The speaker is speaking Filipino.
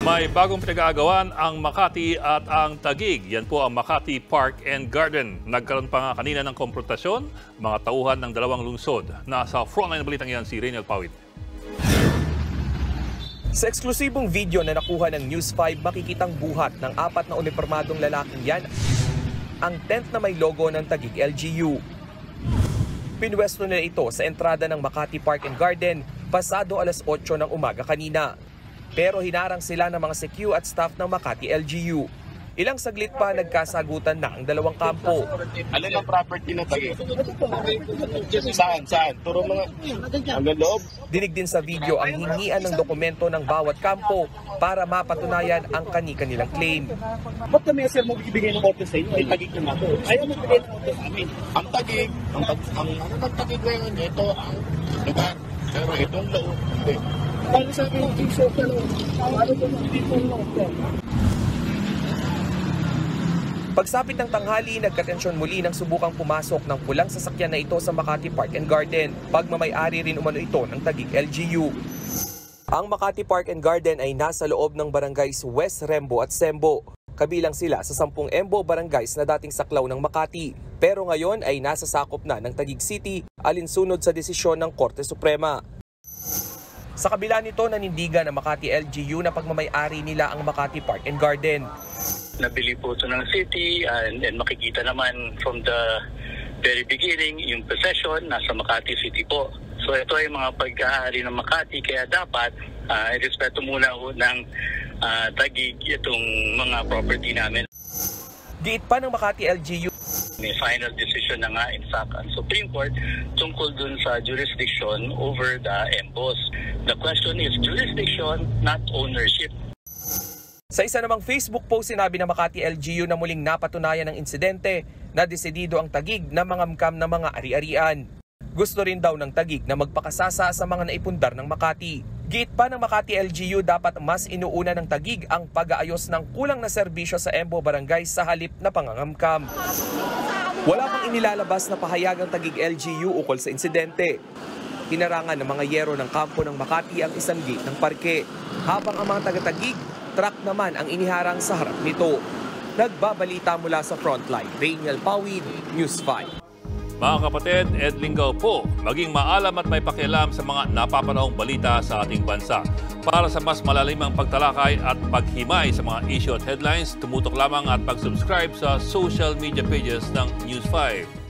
May bagong pinag-aagawan ang Makati at ang Taguig. Yan po ang Makati Park and Garden. Nagkaroon pa nga kanina ng komprontasyon, mga tauhan ng dalawang lungsod. Nasa frontline na balitang yan si Rainiel Pawit. Sa eksklusibong video na nakuha ng News 5, makikitang buhat ng 4 na unipormadong lalaking yan ang tent na may logo ng Taguig LGU. Pinwesto nila ito sa entrada ng Makati Park and Garden pasado alas 8 ng umaga kanina. Pero hinarang sila ng mga CQ at staff ng Makati LGU. Ilang saglit pa nagkasagutan na ang dalawang kampo. Ano ang property na Taguig? Saan? Turo mga hanggang loob. Dinig din sa video ang hingian ng dokumento ng bawat kampo para mapatunayan ang kani-kanilang claim. Ba't kami sir mo bibigay ng order sa inyo? May Taguig naman ito. Ayaw mo bigay ng order sa amin. Ang Taguig, ang Taguig ngayon, ito ang lugar. Pero itong loob, hindi. Paano sabi ng piso ka loob? Paano ito hindi po loob? Pagsapit ng tanghali, nagkatensyon muli nang subukang pumasok ng pulang sasakyan na ito sa Makati Park and Garden. Pagmamay-ari rin umano ito ng Taguig LGU. Ang Makati Park and Garden ay nasa loob ng barangays West Rembo at Sembo. Kabilang sila sa 10 Embo barangays na dating saklaw ng Makati. Pero ngayon ay nasa sakop na ng Taguig City alinsunod sa desisyon ng Korte Suprema. Sa kabila nito, nanindigan ng Makati LGU na pagmamay-ari nila ang Makati Park and Garden. Nabili po ito ng city and makikita naman from the very beginning yung possession nasa Makati City po. So ito ay mga pagkaari ng Makati kaya dapat irespeto muna ng Taguig itong mga property namin. Giit pa ng Makati LGU. May final decision na nga in fact ang Supreme Court tungkol dun sa jurisdiction over the EMBOS. The question is jurisdiction, not ownership. Sa isa namang Facebook post, sinabi ng Makati LGU na muling napatunayan ng insidente na desidido ang Taguig na mangamkam ng mga ari-arian. Gusto rin daw ng Taguig na magpakasasa sa mga naipundar ng Makati. Giit pa ng Makati LGU, dapat mas inuuna ng Taguig ang pag-aayos ng kulang na serbisyo sa Embo Barangay sa halip na pangangamkam. Wala pang inilalabas na pahayag ang Taguig LGU ukol sa insidente. Hinarangan ng mga yero ng kampo ng Makati ang isang gate ng parke, habang ang mga taga-Taguig truck naman ang iniharang sa harap nito. Nagbabalita mula sa Frontline, Rainiel Pawid, News 5. Mga kapatid, Ed Lingaw po, maging maalam at may pakialam sa mga napapanahong balita sa ating bansa. Para sa mas malalimang pagtalakay at paghimay sa mga issue at headlines, tumutok lamang at mag-subscribe sa social media pages ng News 5.